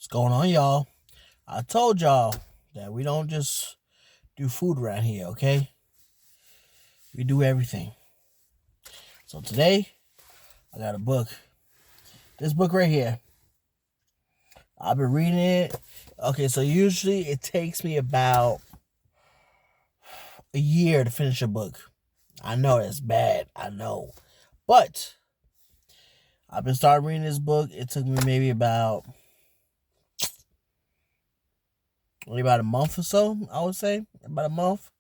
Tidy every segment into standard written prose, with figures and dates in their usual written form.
What's going on, y'all? I told y'all that we don't just do food around here, okay? We do everything. So today, I got a book. This book right here. I've been reading it. Okay, so usually it takes me about a year to finish a book. I know that's bad. I know. But I've been starting reading this book. It took me maybe about a month or so, I would say. About a month.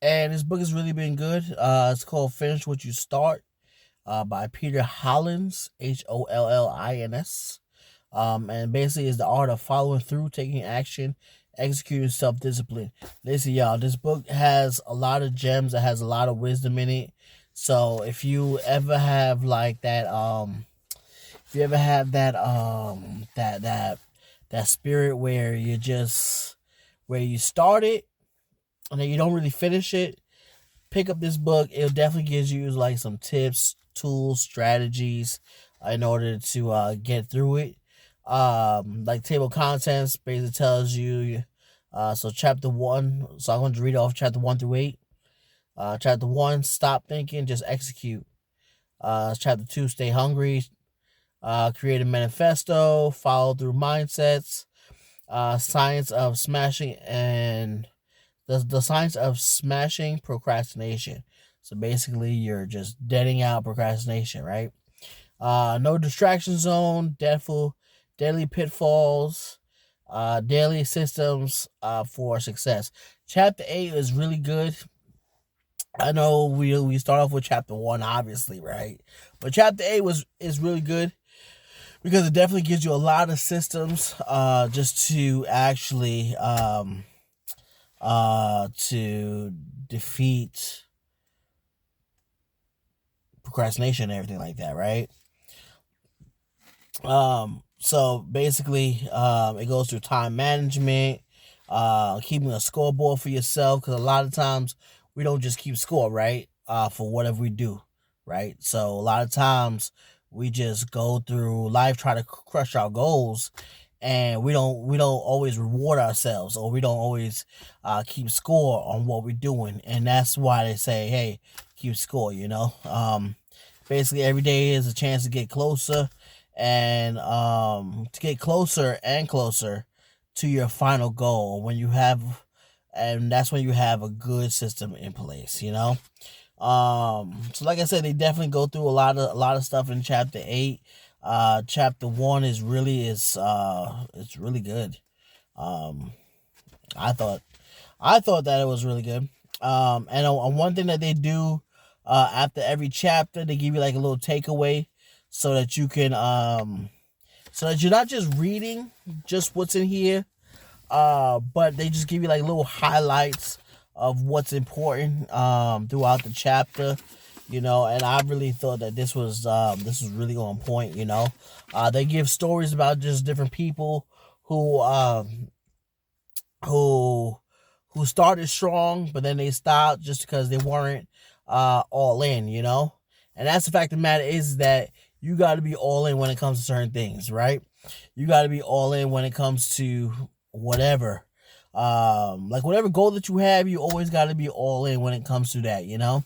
And this book has really been good. It's called Finish What You Start by Peter Hollins, Hollins. And basically is the art of following through, taking action, executing self-discipline. Listen, y'all, this book has a lot of gems. It has a lot of wisdom in it. So if you ever have like that, if you ever have that spirit where you start it and then you don't really finish it, pick up this book. It definitely gives you like some tips, tools, strategies in order to get through it. Like table of contents basically tells you. So chapter 1. So I'm going to read off chapter 1 through 8. Chapter 1, stop thinking, just execute. Chapter 2, stay hungry. Create a manifesto. Follow through mindsets. Science of smashing and the science of smashing procrastination. So basically, you're just deading out procrastination, right? No distraction zone, deadly pitfalls, daily systems for success. Chapter 8 is really good. I know we start off with chapter 1, obviously, right? But chapter 8 is really good because it definitely gives you a lot of systems just to actually to defeat procrastination and everything like that, right? So basically, it goes through time management, keeping a scoreboard for yourself, because a lot of times we don't just keep score, right? For whatever we do, right? So a lot of times we just go through life trying to crush our goals, and we don't always reward ourselves, or we don't always keep score on what we're doing, and that's why they say, hey, keep score. Basically every day is a chance to get closer, and to get closer and closer to your final goal. And that's when you have a good system in place. So like I said, they definitely go through a lot of stuff in chapter 8. Chapter 1 is really it's really good. um I thought that it was really good. And one thing that they do after every chapter, they give you like a little takeaway, so that you can so that you're not just reading just what's in here, but they just give you like little highlights of what's important throughout the chapter. And I really thought that this was really on point. They give stories about just different people who who who started strong, but then they stopped just because they weren't all in. And that's the fact of the matter is that you got to be all in when it comes to certain things, right? You got to be all in when it comes to whatever. Like whatever goal that you have, you always got to be all in when it comes to that. You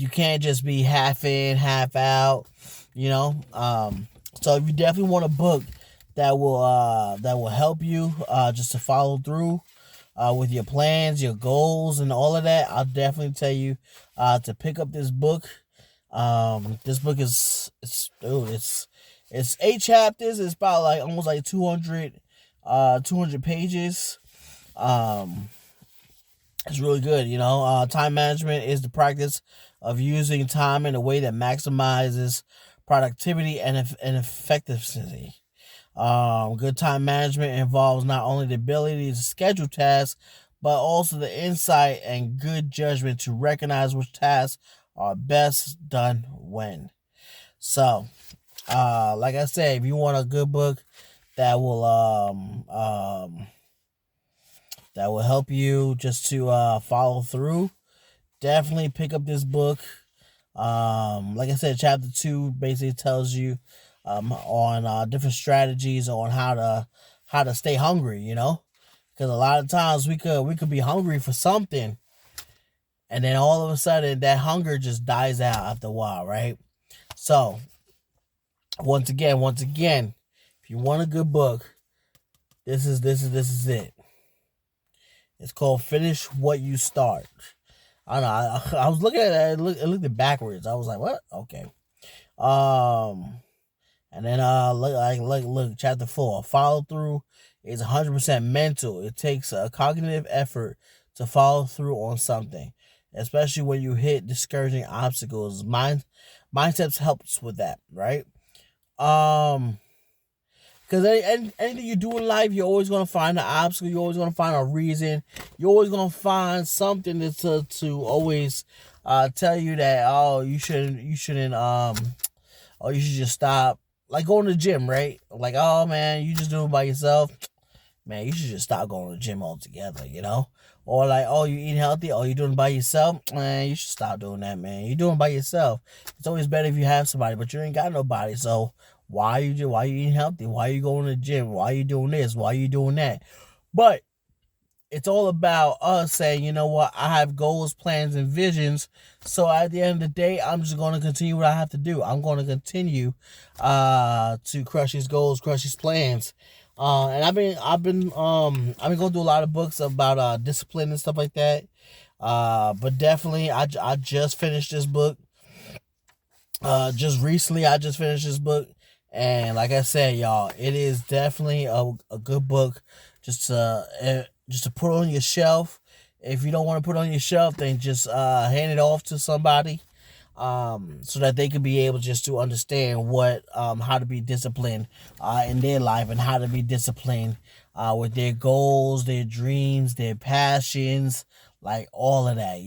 can't just be half in, half out. So if you definitely want a book that will help you just to follow through with your plans, your goals, and all of that, I'll definitely tell you to pick up this book. This book it's 8 chapters. It's about like almost like 200 pages. It's really good. Time management is the practice of using time in a way that maximizes productivity and effectiveness. Good time management involves not only the ability to schedule tasks, but also the insight and good judgment to recognize which tasks are best done when. So, like I said, if you want a good book that will help you just to follow through, definitely pick up this book. Like I said, chapter 2 basically tells you on different strategies on how to stay hungry. Because a lot of times we could be hungry for something, and then all of a sudden that hunger just dies out after a while, right? So once again, if you want a good book, this is it. It's called Finish What You Start. I don't know. I was looking at it. It looked it backwards. I was like, what? Okay. Um, and then look, chapter 4. Follow through is 100% mental. It takes a cognitive effort to follow through on something, especially when you hit discouraging obstacles. Mindsets helps with that, right? Um, because anything you do in life, you're always gonna find an obstacle. You're always gonna find a reason. You're always gonna find something to always tell you that you should just stop. Like going to the gym, right? Like, oh man, you just do it by yourself. Man, you should just stop going to the gym altogether. Or like, oh, you eating healthy? Oh, you doing it by yourself? Man, you should stop doing that, man. You doing it by yourself. It's always better if you have somebody, but you ain't got nobody. So why you eating healthy? Why you going to the gym? Why you doing this? Why you doing that? But it's all about us saying, you know what, I have goals, plans, and visions. So at the end of the day, I'm just going to continue what I have to do. I'm going to continue to crush these goals, crush these plans. And I've been going through a lot of books about discipline and stuff like that. But definitely, I just finished this book. Just recently, I just finished this book, and like I said, y'all, it is definitely a good book. Just to put on your shelf. If you don't want to put it on your shelf, then just hand it off to somebody, so that they can be able just to understand how to be disciplined in their life, and how to be disciplined with their goals, their dreams, their passions, like all of that.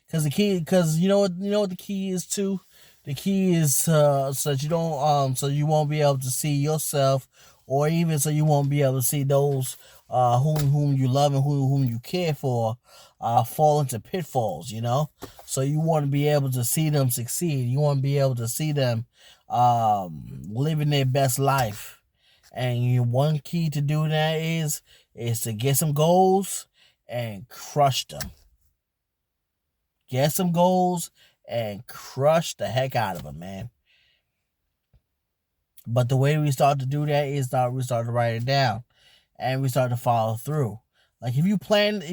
Because you know what the key is too. The key is so that you don't so you won't be able to see yourself, or even so you won't be able to see those whom you love and whom you care for fall into pitfalls. So you want to be able to see them succeed. You want to be able to see them living their best life. And one key to do that is to get some goals and crush them. Get some goals and crush the heck out of them, man. But the way we start to do that is we start to write it down, and we start to follow through. Like if you plan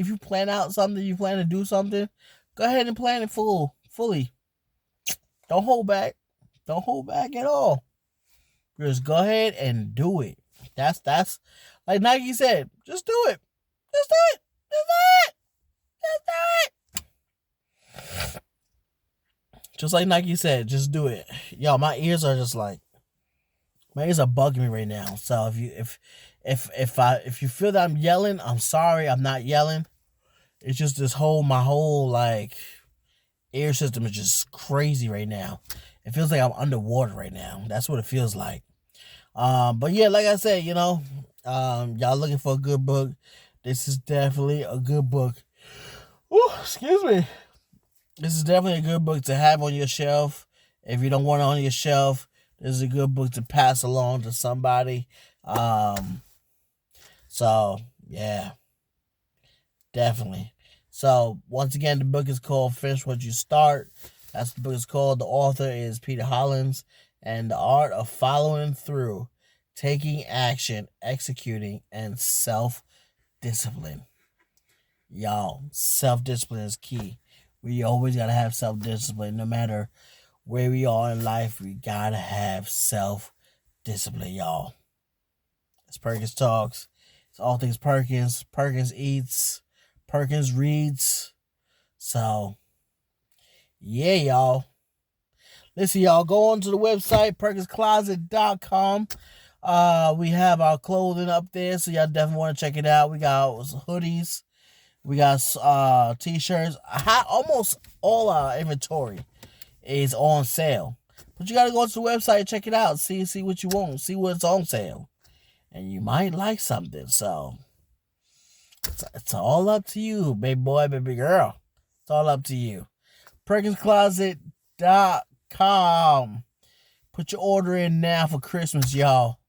out something, you plan to do something, go ahead and plan it fully. Don't hold back. Don't hold back at all. Just go ahead and do it. That's like Nike said, just do it. Just do it. Just do it. Just do it. Just like Nike said, just do it. Yo, my ears are bugging me right now. So if you feel that I'm yelling, I'm sorry. I'm not yelling. It's just my whole like ear system is just crazy right now. It feels like I'm underwater right now. That's what it feels like. But yeah, like I said, y'all looking for a good book. This is definitely a good book. Ooh, excuse me. This is definitely a good book to have on your shelf. If you don't want it on your shelf, this is a good book to pass along to somebody. So yeah, definitely. So once again, the book is called Finish What You Start. That's what the book is called. The author is Peter Hollins, and the art of following through, taking action, executing, and self-discipline. Y'all, self-discipline is key. We always gotta have self-discipline. No matter where we are in life, we gotta have self-discipline, y'all. It's Perkins Talks. It's all things Perkins. Perkins eats. Perkins reads. So, yeah, y'all. Listen, y'all, go on to the website, perkinscloset.com. We have our clothing up there, so y'all definitely want to check it out. We got hoodies. We got t-shirts. Almost all our inventory is on sale. But you got to go to the website and check it out. See what you want. See what's on sale. And you might like something. So, it's all up to you, baby boy, baby girl. It's all up to you. PerkinsCloset.com. Put your order in now for Christmas, y'all.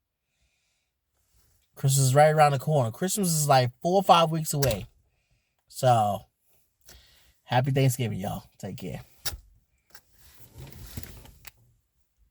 Christmas is right around the corner. Christmas is like 4 or 5 weeks away. So, happy Thanksgiving, y'all. Take care.